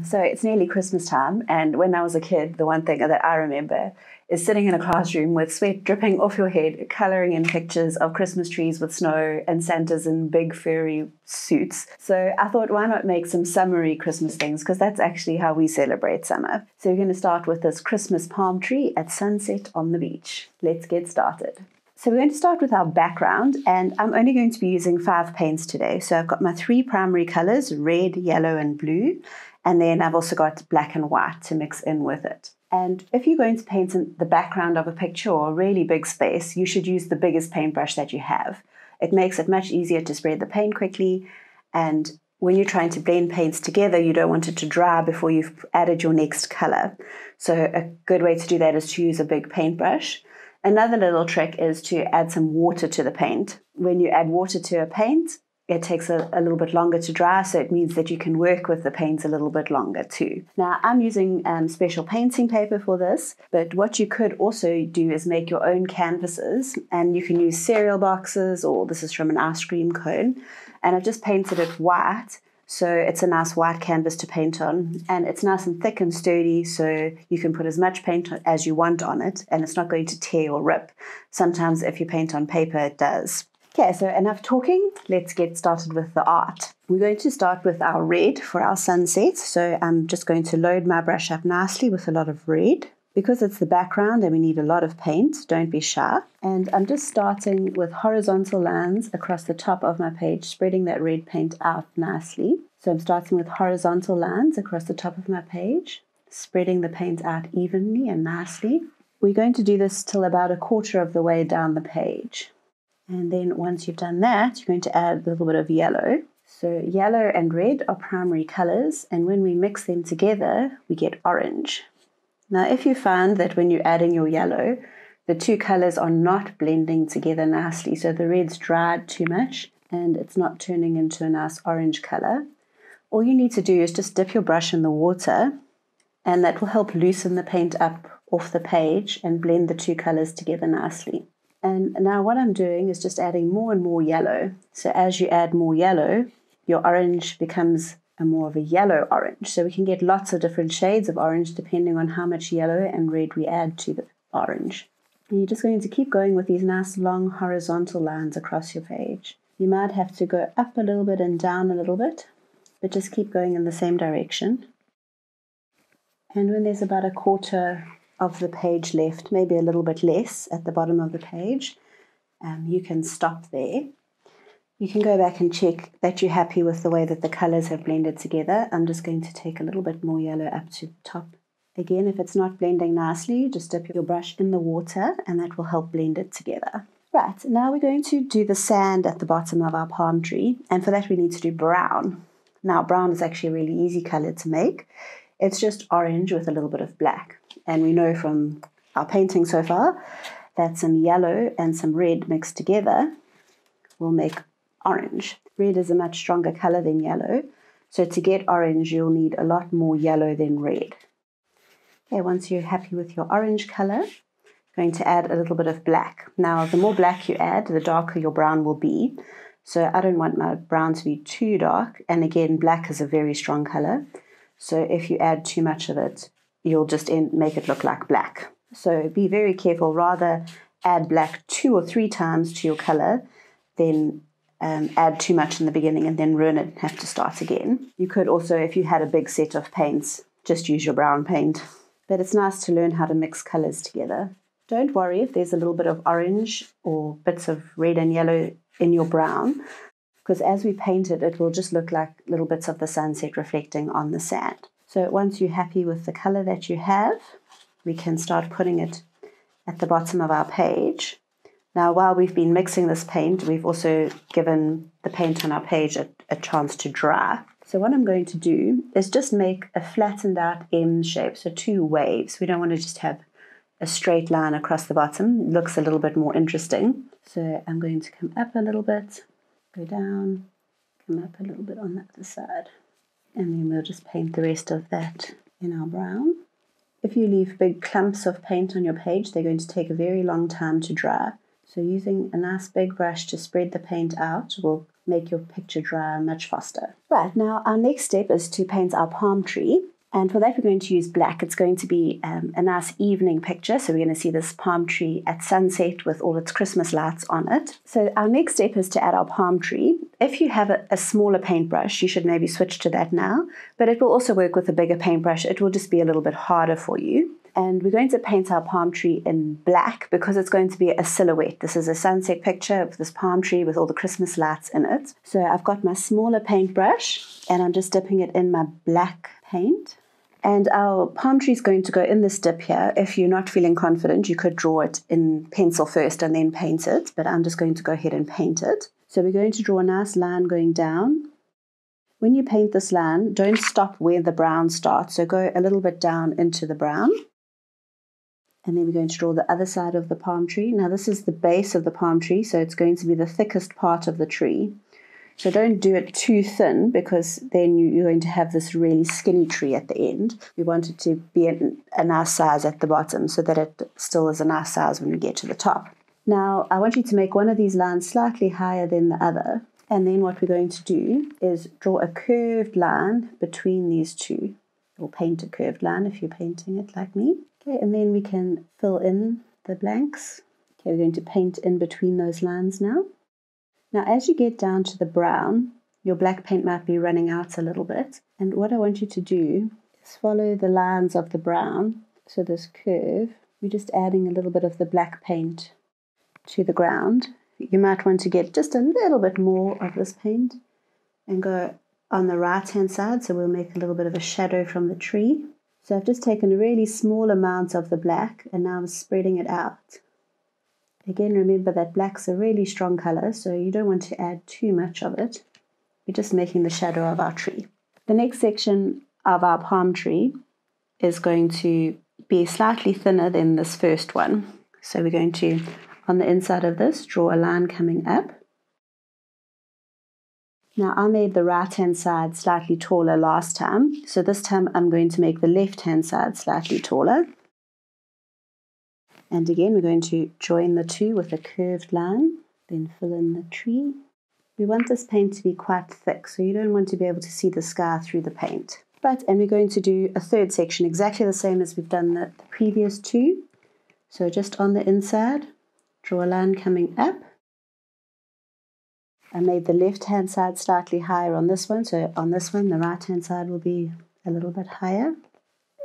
So it's nearly Christmas time, and when I was a kid, the one thing that I remember is sitting in a classroom with sweat dripping off your head, colouring in pictures of Christmas trees with snow and Santas in big furry suits. So I thought, why not make some summery Christmas things, because that's actually how we celebrate summer. So we're going to start with this Christmas palm tree at sunset on the beach. Let's get started. So we're going to start with our background, and I'm only going to be using 5 paints today. So I've got my 3 primary colours, red, yellow and blue. And then I've also got black and white to mix in with it. And if you're going to paint in the background of a picture or a really big space, you should use the biggest paintbrush that you have. It makes it much easier to spread the paint quickly. And when you're trying to blend paints together, you don't want it to dry before you've added your next color. So a good way to do that is to use a big paintbrush. Another little trick is to add some water to the paint. When you add water to a paint, it takes a little bit longer to dry, so it means that you can work with the paints a little bit longer too. Now, I'm using special painting paper for this, but what you could also do is make your own canvases, and you can use cereal boxes, or this is from an ice cream cone, and I've just painted it white, so it's a nice white canvas to paint on, and it's nice and thick and sturdy, so you can put as much paint as you want on it, and it's not going to tear or rip. Sometimes if you paint on paper, it does. Okay, so enough talking, let's get started with the art. We're going to start with our red for our sunset, so I'm just going to load my brush up nicely with a lot of red. Because it's the background and we need a lot of paint, don't be shy. And I'm just starting with horizontal lines across the top of my page, spreading that red paint out nicely. So I'm starting with horizontal lines across the top of my page, spreading the paint out evenly and nicely. We're going to do this till about a quarter of the way down the page. And then once you've done that, you're going to add a little bit of yellow. So yellow and red are primary colors, and when we mix them together, we get orange. Now, if you find that when you're adding your yellow, the 2 colors are not blending together nicely, so the red's dried too much and it's not turning into a nice orange color, all you need to do is just dip your brush in the water, and that will help loosen the paint up off the page and blend the 2 colors together nicely. And now what I'm doing is just adding more and more yellow. So as you add more yellow, your orange becomes more of a yellow orange. So we can get lots of different shades of orange depending on how much yellow and red we add to the orange. And you're just going to keep going with these nice long horizontal lines across your page. You might have to go up a little bit and down a little bit, but just keep going in the same direction. And when there's about a quarter of the page left, maybe a little bit less at the bottom of the page, you can stop there. You can go back and check that you're happy with the way that the colors have blended together. I'm just going to take a little bit more yellow up to the top. Again, if it's not blending nicely, just dip your brush in the water and that will help blend it together. Right, now we're going to do the sand at the bottom of our palm tree, and for that we need to do brown. Now, brown is actually a really easy color to make. It's just orange with a little bit of black. And we know from our painting so far that some yellow and some red mixed together will make orange. Red is a much stronger color than yellow, so to get orange you'll need a lot more yellow than red. Okay, once you're happy with your orange color, I'm going to add a little bit of black. Now, the more black you add, the darker your brown will be. So I don't want my brown to be too dark, and again, black is a very strong color. So if you add too much of it, you'll just make it look like black. So be very careful. Rather add black 2 or 3 times to your color than add too much in the beginning and then ruin it and have to start again. You could also, if you had a big set of paints, just use your brown paint. But it's nice to learn how to mix colors together. Don't worry if there's a little bit of orange or bits of red and yellow in your brown, because as we paint it, it will just look like little bits of the sunset reflecting on the sand. So once you're happy with the color that you have, we can start putting it at the bottom of our page. Now, while we've been mixing this paint, we've also given the paint on our page a chance to dry. So what I'm going to do is just make a flattened out M shape, so 2 waves. We don't want to just have a straight line across the bottom. It looks a little bit more interesting. So I'm going to come up a little bit, go down, come up a little bit on the other side. And then we'll just paint the rest of that in our brown. If you leave big clumps of paint on your page, they're going to take a very long time to dry. So using a nice big brush to spread the paint out will make your picture dry much faster. Right, now our next step is to paint our palm tree. And for that, we're going to use black. It's going to be a nice evening picture. So we're going to see this palm tree at sunset with all its Christmas lights on it. So our next step is to add our palm tree. If you have a smaller paintbrush, you should maybe switch to that now. But it will also work with a bigger paintbrush. It will just be a little bit harder for you. And we're going to paint our palm tree in black because it's going to be a silhouette. This is a sunset picture of this palm tree with all the Christmas lights in it. So I've got my smaller paintbrush and I'm just dipping it in my black paint. And our palm tree is going to go in this dip here. If you're not feeling confident, you could draw it in pencil first and then paint it. But I'm just going to go ahead and paint it. So we're going to draw a nice line going down. When you paint this line, don't stop where the brown starts. So go a little bit down into the brown. And then we're going to draw the other side of the palm tree. Now this is the base of the palm tree, so it's going to be the thickest part of the tree. So don't do it too thin because then you're going to have this really skinny tree at the end. We want it to be a nice size at the bottom so that it still is a nice size when we get to the top. Now I want you to make one of these lines slightly higher than the other. And then what we're going to do is draw a curved line between these two. Or paint a curved line if you're painting it like me. Okay, and then we can fill in the blanks. Okay, we're going to paint in between those lines now. Now, as you get down to the brown, your black paint might be running out a little bit. And what I want you to do is follow the lines of the brown. So this curve, we're just adding a little bit of the black paint to the ground. You might want to get just a little bit more of this paint and go on the right-hand side. So we'll make a little bit of a shadow from the tree. So I've just taken a really small amount of the black and now I'm spreading it out. Again, remember that black's a really strong color, so you don't want to add too much of it. We're just making the shadow of our tree. The next section of our palm tree is going to be slightly thinner than this first one. So we're going to, on the inside of this, draw a line coming up. Now I made the right-hand side slightly taller last time, so this time I'm going to make the left-hand side slightly taller. And again, we're going to join the two with a curved line, then fill in the tree. We want this paint to be quite thick, so you don't want to be able to see the sky through the paint. Right, and we're going to do a third section, exactly the same as we've done the previous two. So just on the inside, draw a line coming up. I made the left-hand side slightly higher on this one, so on this one, the right-hand side will be a little bit higher.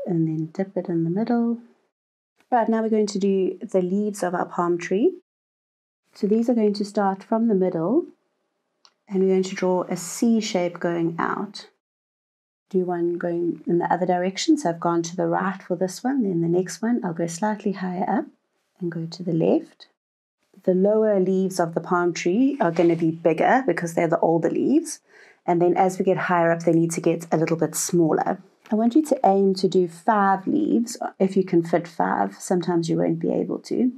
And then dip it in the middle. Right, now we're going to do the leaves of our palm tree. So these are going to start from the middle and we're going to draw a C shape going out. Do one going in the other direction, so I've gone to the right for this one, then the next one I'll go slightly higher up and go to the left. The lower leaves of the palm tree are going to be bigger because they're the older leaves, and then as we get higher up they need to get a little bit smaller. I want you to aim to do 5 leaves, if you can fit 5. Sometimes you won't be able to,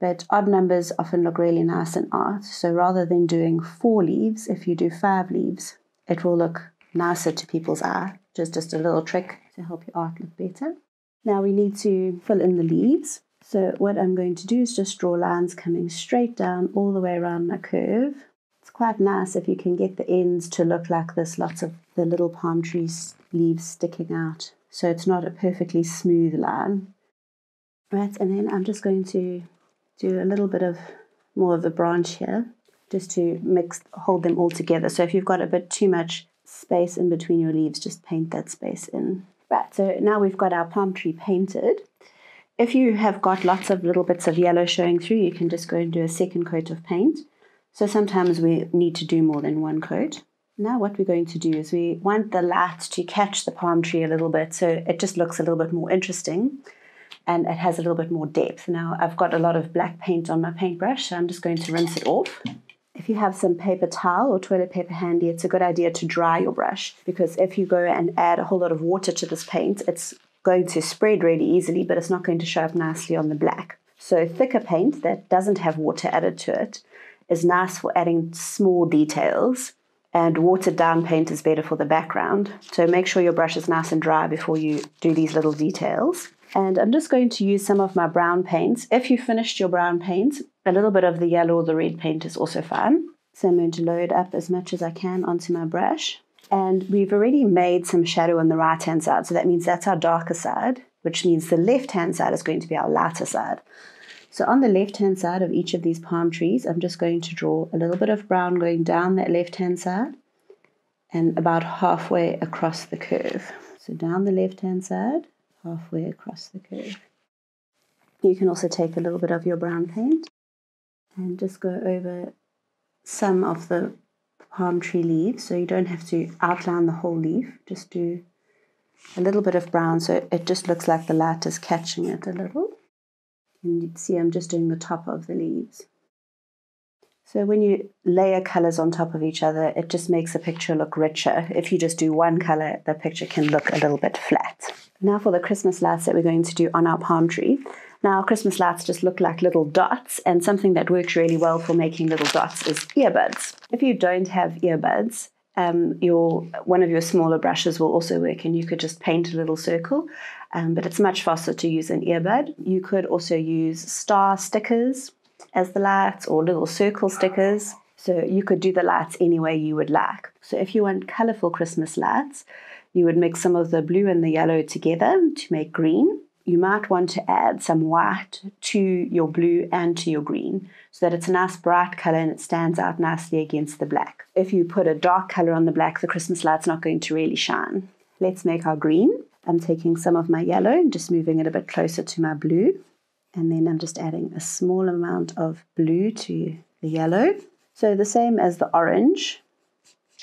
but odd numbers often look really nice in art. So rather than doing 4 leaves, if you do 5 leaves, it will look nicer to people's eye. Just a little trick to help your art look better. Now we need to fill in the leaves. So what I'm going to do is just draw lines coming straight down all the way around my curve. It's quite nice if you can get the ends to look like this, lots of the little palm trees leaves sticking out, so it's not a perfectly smooth line. Right, and then I'm just going to do a little bit of more of a branch here just to hold them all together. So if you've got a bit too much space in between your leaves, just paint that space in. Right, so now we've got our palm tree painted. If you have got lots of little bits of yellow showing through, you can just go and do a second coat of paint. So sometimes we need to do more than one coat. Now what we're going to do is we want the light to catch the palm tree a little bit so it just looks a little bit more interesting and it has a little bit more depth. Now I've got a lot of black paint on my paintbrush, so I'm just going to rinse it off. If you have some paper towel or toilet paper handy, it's a good idea to dry your brush, because if you go and add a whole lot of water to this paint, it's going to spread really easily, but it's not going to show up nicely on the black. So thicker paint that doesn't have water added to it is nice for adding small details, and watered down paint is better for the background. So make sure your brush is nice and dry before you do these little details. And I'm just going to use some of my brown paints. If you finished your brown paint, a little bit of the yellow or the red paint is also fine. So I'm going to load up as much as I can onto my brush. And we've already made some shadow on the right-hand side, so that means that's our darker side, which means the left-hand side is going to be our lighter side. So on the left-hand side of each of these palm trees, I'm just going to draw a little bit of brown going down that left-hand side and about halfway across the curve. So down the left-hand side, halfway across the curve. You can also take a little bit of your brown paint and just go over some of the palm tree leaves, so you don't have to outline the whole leaf, just do a little bit of brown so it just looks like the light is catching it a little. And you can see I'm just doing the top of the leaves. So when you layer colours on top of each other, it just makes the picture look richer. If you just do one colour, the picture can look a little bit flat. Now for the Christmas lights that we're going to do on our palm tree. Now Christmas lights just look like little dots, and something that works really well for making little dots is earbuds. If you don't have earbuds, one of your smaller brushes will also work, and you could just paint a little circle, but it's much faster to use an earbud. You could also use star stickers as the lights or little circle stickers. So you could do the lights any way you would like. So if you want colourful Christmas lights, you would mix some of the blue and the yellow together to make green. You might want to add some white to your blue and to your green so that it's a nice bright colour and it stands out nicely against the black. If you put a dark colour on the black, the Christmas light's not going to really shine. Let's make our green. I'm taking some of my yellow and just moving it a bit closer to my blue. And then I'm just adding a small amount of blue to the yellow. So the same as the orange.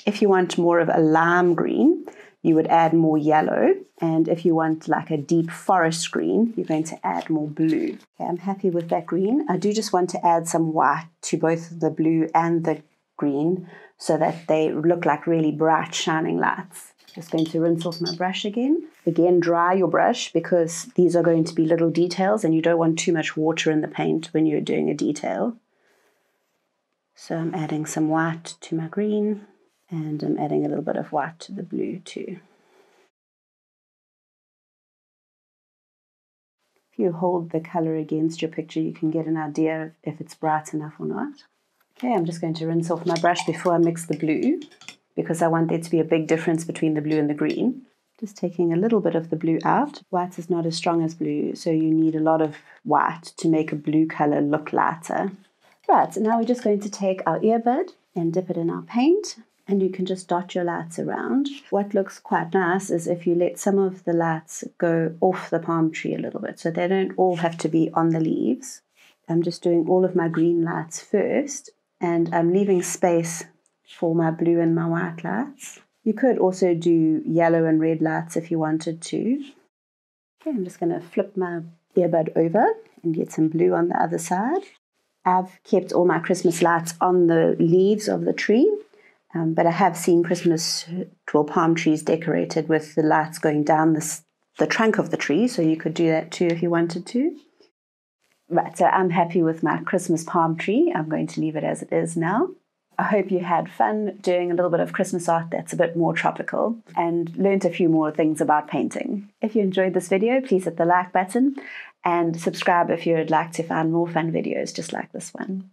If you want more of a lime green, you would add more yellow. And if you want like a deep forest green, you're going to add more blue. Okay, I'm happy with that green. I do just want to add some white to both the blue and the green so that they look like really bright shining lights. Just going to rinse off my brush again. Again, dry your brush because these are going to be little details and you don't want too much water in the paint when you're doing a detail. So I'm adding some white to my green and I'm adding a little bit of white to the blue too. If you hold the color against your picture, you can get an idea of if it's bright enough or not. Okay, I'm just going to rinse off my brush before I mix the blue, because I want there to be a big difference between the blue and the green. Just taking a little bit of the blue out. White is not as strong as blue, so you need a lot of white to make a blue color look lighter. Right, so now we're just going to take our earbud and dip it in our paint, and you can just dot your lights around. What looks quite nice is if you let some of the lights go off the palm tree a little bit, so they don't all have to be on the leaves. I'm just doing all of my green lights first, and I'm leaving space for my blue and my white lights. You could also do yellow and red lights if you wanted to. Okay, I'm just going to flip my earbud over and get some blue on the other side. I've kept all my Christmas lights on the leaves of the tree, but I have seen palm trees decorated with the lights going down the trunk of the tree, so you could do that too if you wanted to. Right, so I'm happy with my Christmas palm tree. I'm going to leave it as it is now. I hope you had fun doing a little bit of Christmas art that's a bit more tropical and learned a few more things about painting. If you enjoyed this video, please hit the like button and subscribe if you would like to find more fun videos just like this one.